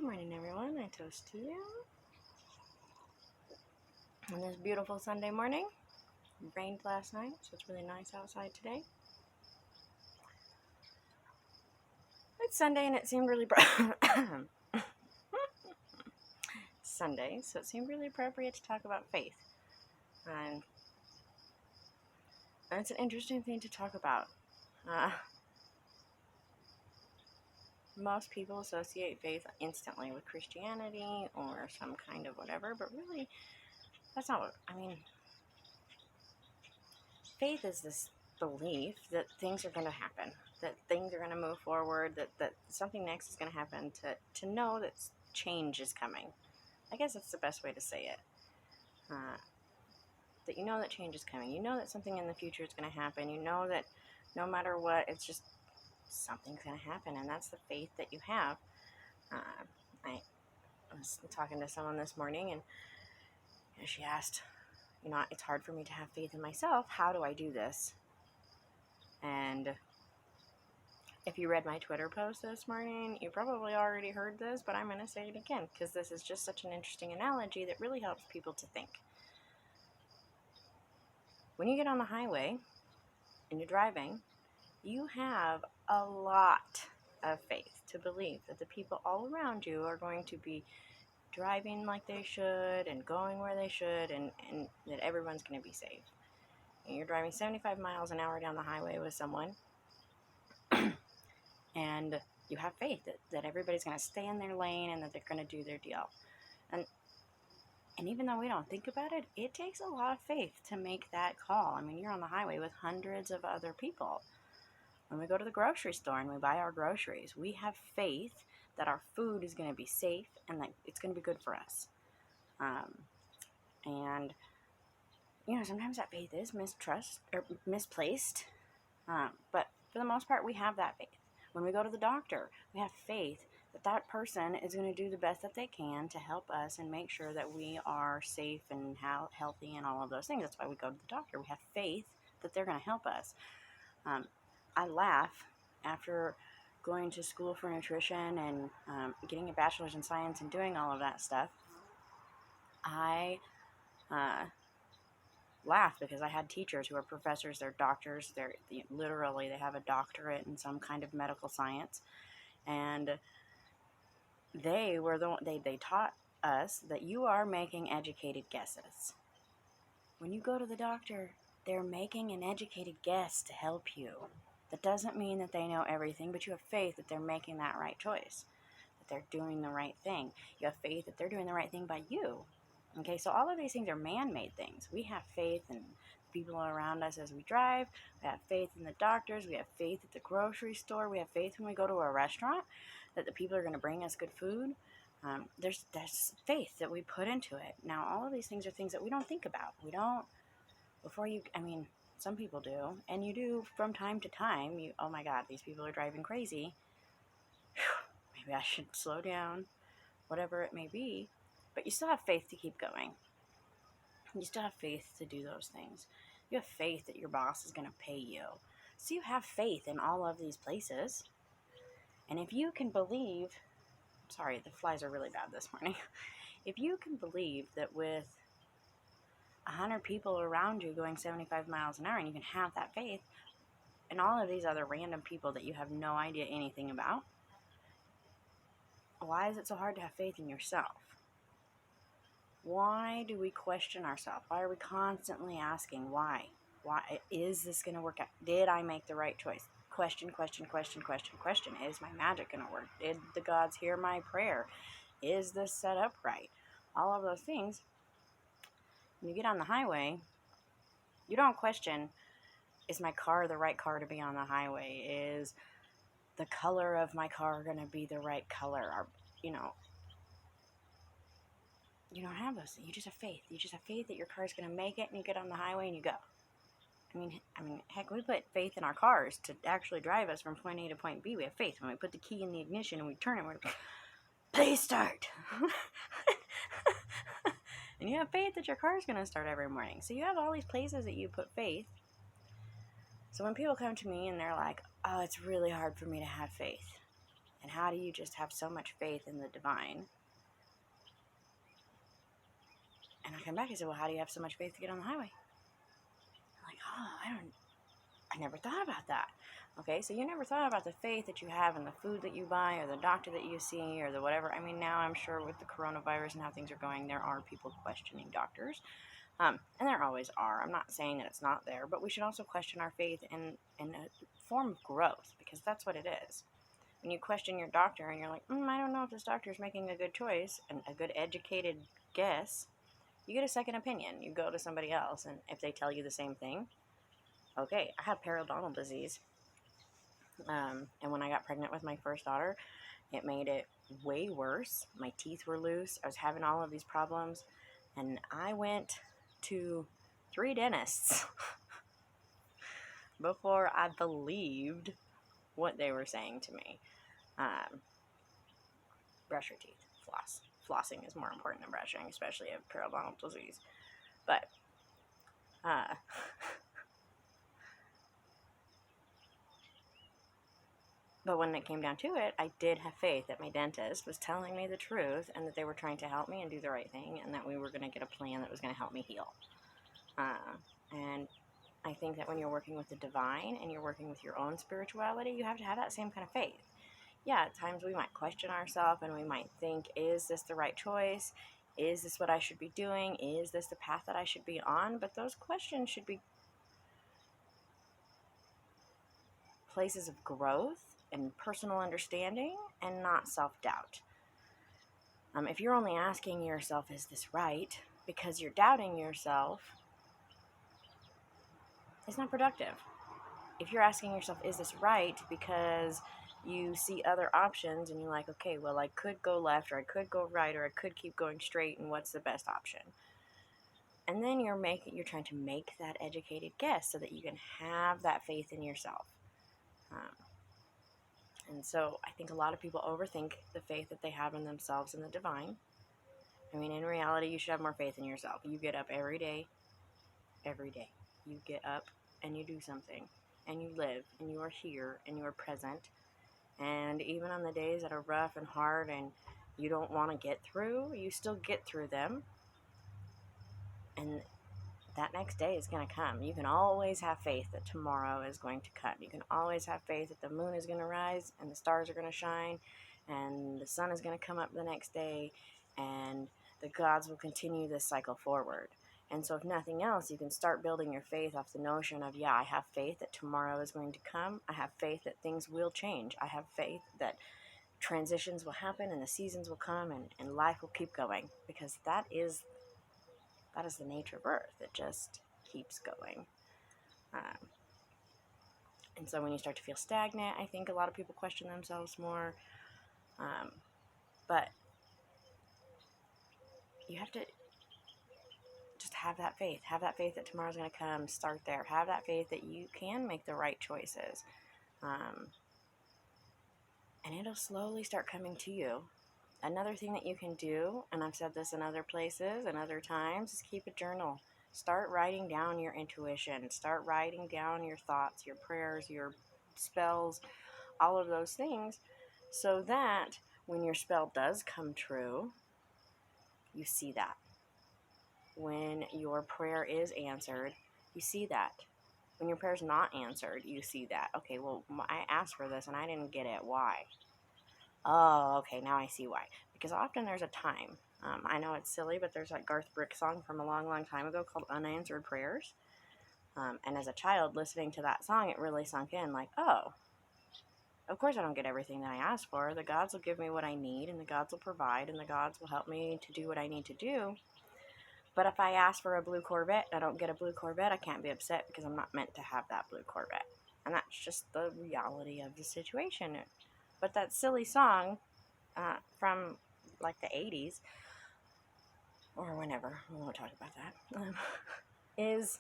morning, everyone. I toast to you on this beautiful Sunday morning. It rained last night, so it's really nice outside today. It's Sunday, and it seemed really Sunday, so it seemed really appropriate to talk about faith. And it's an interesting thing to talk about. Most people associate faith instantly with Christianity or some kind of whatever, but really, that's not what, faith is this belief that things are going to happen, that things are going to move forward, that something next is going to happen, to know that change is coming. I guess that's the best way to say it. That you know that change is coming. You know that something in the future is going to happen. You know that no matter what, it's just something's going to happen, and that's the faith that you have. I was talking to someone this morning, and she asked, it's hard for me to have faith in myself. How do I do this? And if you read my Twitter post this morning, you probably already heard this, but I'm going to say it again because this is just such an interesting analogy that really helps people to think. When you get on the highway and you're driving, you have a lot of faith to believe that the people all around you are going to be driving like they should and going where they should, and that everyone's going to be safe. And you're driving 75 miles an hour down the highway with someone, and you have faith that everybody's going to stay in their lane and that they're going to do their deal. And even though we don't think about it, it takes a lot of faith to make that call. You're on the highway with hundreds of other people. When we go to the grocery store and we buy our groceries, we have faith that our food is going to be safe and that it's going to be good for us. And sometimes that faith is misplaced. But for the most part, we have that faith. When we go to the doctor, we have faith that person is going to do the best that they can to help us and make sure that we are safe and healthy and all of those things. That's why we go to the doctor. We have faith that they're going to help us. I laugh after going to school for nutrition and getting a bachelor's in science and doing all of that stuff. I laugh because I had teachers who are professors, they're doctors, literally they have a doctorate in some kind of medical science, and they taught us that you are making educated guesses. When you go to the doctor, they're making an educated guess to help you. That doesn't mean that they know everything, but you have faith that they're making that right choice, that they're doing the right thing. You have faith that they're doing the right thing by you. Okay, so all of these things are man-made things. We have faith in people around us as we drive. We have faith in the doctors. We have faith at the grocery store. We have faith when we go to a restaurant that the people are going to bring us good food. There's faith that we put into it. Now, all of these things are things that we don't think about. Some people do, and you do from time to time. Oh my God, these people are driving crazy. Maybe I should slow down, whatever it may be. But you still have faith to keep going. You still have faith to do those things. You have faith that your boss is going to pay you. So you have faith in all of these places. And if you can believe, sorry, the flies are really bad this morning. If you can believe that with 100 people around you going 75 miles an hour, and you can have that faith, and all of these other random people that you have no idea anything about, why is it so hard to have faith in yourself? Why do we question ourselves? Why are we constantly asking why? Why is this going to work out? Did I make the right choice? Question. Is my magic going to work? Did the gods hear my prayer? Is this set up right? All of those things. When you get on the highway, you don't question, is my car the right car to be on the highway? Is the color of my car going to be the right color? You don't have those things. You just have faith. You just have faith that your car's going to make it, and you get on the highway and you go. Heck, we put faith in our cars to actually drive us from point A to point B. We have faith. When we put the key in the ignition and we turn it, we're like, please start. And you have faith that your car's going to start every morning. So you have all these places that you put faith. So when people come to me and they're like, oh, it's really hard for me to have faith. And how do you just have so much faith in the divine? And I come back and say, well, how do you have so much faith to get on the highway? I'm like, oh, I never thought about that. Okay, so you never thought about the faith that you have in the food that you buy or the doctor that you see or the whatever. I mean, now I'm sure with the coronavirus and how things are going, there are people questioning doctors. And there always are. I'm not saying that it's not there, but we should also question our faith in a form of growth, because that's what it is. When you question your doctor and you're like, I don't know if this doctor is making a good choice and a good educated guess, you get a second opinion. You go to somebody else, and if they tell you the same thing, okay, I have periodontal disease. And when I got pregnant with my first daughter, it made it way worse. My teeth were loose. I was having all of these problems. And I went to 3 dentists before I believed what they were saying to me. Brush your teeth. Floss. Flossing is more important than brushing, especially if periodontal disease. But, but when it came down to it, I did have faith that my dentist was telling me the truth and that they were trying to help me and do the right thing, and that we were going to get a plan that was going to help me heal. And I think that when you're working with the divine and you're working with your own spirituality, you have to have that same kind of faith. Yeah, at times we might question ourselves and we might think, is this the right choice? Is this what I should be doing? Is this the path that I should be on? But those questions should be places of growth and personal understanding and not self-doubt. If you're only asking yourself, is this right? Because you're doubting yourself, it's not productive. If you're asking yourself, is this right? Because you see other options and you're like, okay, well, I could go left or I could go right or I could keep going straight, and what's the best option? And then you're trying to make that educated guess so that you can have that faith in yourself. And so I think a lot of people overthink the faith that they have in themselves and the divine. I mean, in reality, you should have more faith in yourself. You get up every day. You get up and you do something, and you live, and you are here, and you are present. And even on the days that are rough and hard and you don't want to get through, you still get through them. And that next day is going to come. You can always have faith that tomorrow is going to come. You can always have faith that the moon is going to rise and the stars are going to shine and the sun is going to come up the next day, and the gods will continue this cycle forward. And so if nothing else, you can start building your faith off the notion of, yeah, I have faith that tomorrow is going to come. I have faith that things will change. I have faith that transitions will happen and the seasons will come and life will keep going, because that is the nature of Earth. It just keeps going. And so when you start to feel stagnant, I think a lot of people question themselves more. But you have to just have that faith. Have that faith that tomorrow's going to come. Start there. Have that faith that you can make the right choices. And it'll slowly start coming to you. Another thing that you can do, and I've said this in other places and other times, is keep a journal. Start writing down your intuition. Start writing down your thoughts, your prayers, your spells, all of those things, so that when your spell does come true, you see that. When your prayer is answered, you see that. When your prayer is not answered, you see that. Okay, well, I asked for this and I didn't get it. Why? Oh, okay, now I see why. Because often there's a time. I know it's silly, but there's that Garth Brooks song from a long, long time ago called Unanswered Prayers. And as a child listening to that song, it really sunk in like, oh, of course I don't get everything that I asked for. The gods will give me what I need, and the gods will provide, and the gods will help me to do what I need to do. But if I ask for a blue Corvette and I don't get a blue Corvette, I can't be upset because I'm not meant to have that blue Corvette. And that's just the reality of the situation. But that silly song from like the 80s, or whenever, we won't talk about that, is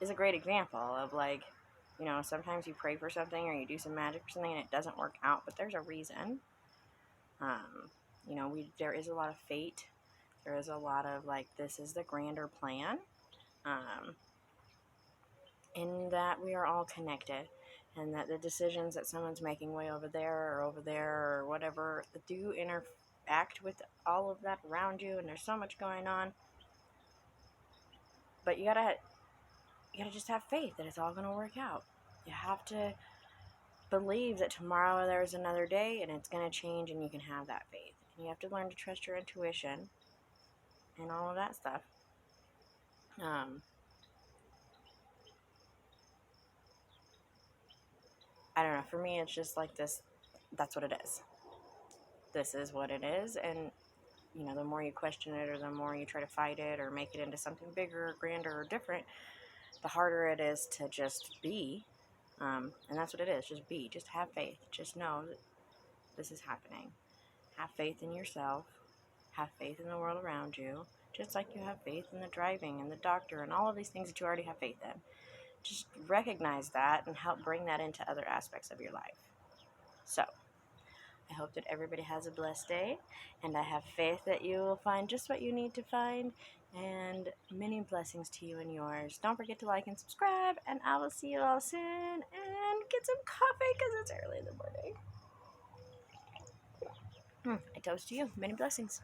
a great example of, like, you know, sometimes you pray for something or you do some magic or something and it doesn't work out, but there's a reason. You know, there is a lot of fate. There is a lot of, like, this is the grander plan. In that we are all connected. and that the decisions that someone's making way over there or whatever do interact with all of that around you, and there's so much going on. But you gotta just have faith that it's all gonna work out. You have to believe that tomorrow there's another day and it's gonna change, and you can have that faith. And you have to learn to trust your intuition and all of that stuff. I don't know. For me, it's just like this. That's what it is. This is what it is, and the more you question it, or the more you try to fight it, or make it into something bigger, or grander, or different, the harder it is to just be. And that's what it is. Just be. Just have faith. Just know that this is happening. Have faith in yourself. Have faith in the world around you. Just like you have faith in the driving and the doctor and all of these things that you already have faith in. Just recognize that and help bring that into other aspects of your life. So, I hope that everybody has a blessed day, and I have faith that you will find just what you need to find, and many blessings to you and yours. Don't forget to like and subscribe, and I will see you all soon, and get some coffee because it's early in the morning. I toast to you. Many blessings.